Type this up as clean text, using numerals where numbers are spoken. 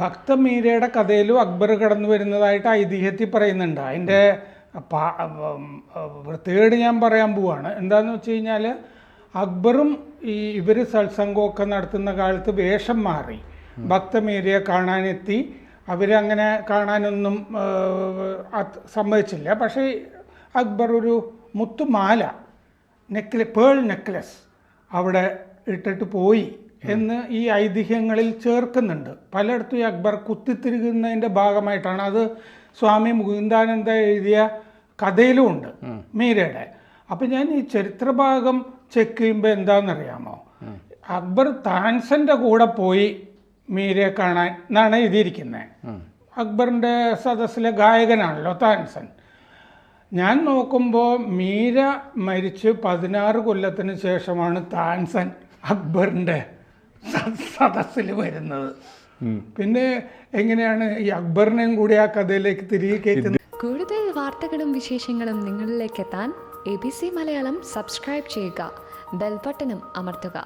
ഭക്തമീരയുടെ കഥയിലും അക്ബർ കടന്നു വരുന്നതായിട്ട് ഐതിഹ്യത്തിൽ പറയുന്നുണ്ട്. അതിൻ്റെ വൃത്തികേട് ഞാൻ പറയാൻ പോവാണ്. എന്താണെന്ന് വെച്ച് കഴിഞ്ഞാൽ അക്ബറും ഇവർ സത്സംഗമൊക്കെ നടത്തുന്ന കാലത്ത് വേഷം മാറി ഭക്തമീരയെ കാണാനെത്തി. അവരങ്ങനെ കാണാനൊന്നും സമ്മതിച്ചില്ല. പക്ഷേ അക്ബർ ഒരു മുത്തുമാല പേൾ നെക്ലസ് അവിടെ ഇട്ടിട്ട് പോയി എന്ന് ഈ ഐതിഹ്യങ്ങളിൽ ചേർക്കുന്നുണ്ട്. പലയിടത്തും ഈ അക്ബർ കുത്തിത്തിരിക്കുന്നതിൻ്റെ ഭാഗമായിട്ടാണ്. അത് സ്വാമി മുകുന്ദാനന്ദ എഴുതിയ കഥയിലും ഉണ്ട് മീരയുടെ. അപ്പം ഞാൻ ഈ ചരിത്രഭാഗം ചെക്ക് ചെയ്യുമ്പോൾ എന്താണെന്നറിയാമോ, അക്ബർ താൻസൻ്റെ കൂടെ പോയി മീരയെ കാണാൻ എന്നാണ് എഴുതിയിരിക്കുന്നത്. അക്ബറിൻ്റെ സദസ്സിലെ ഗായകനാണല്ലോ താൻസൻ. ഞാൻ നോക്കുമ്പോൾ മീര മരിച്ച് 16 കൊല്ലത്തിന് ശേഷമാണ് താൻസൻ അക്ബറിൻ്റെ സദസ്സിൽ വരുന്നത്. പിന്നെ എങ്ങനെയാണ് ഈ അക്ബറിനെയും കൂടി ആ കഥയിലേക്ക് തിരികെ കയറ്റുന്നത്? കൂടുതൽ വാർത്തകളും വിശേഷങ്ങളും നിങ്ങളിലേക്ക് എത്താൻ ABC മലയാളം സബ്സ്ക്രൈബ് ചെയ്യുക, ബെൽ ബട്ടണും അമർത്തുക.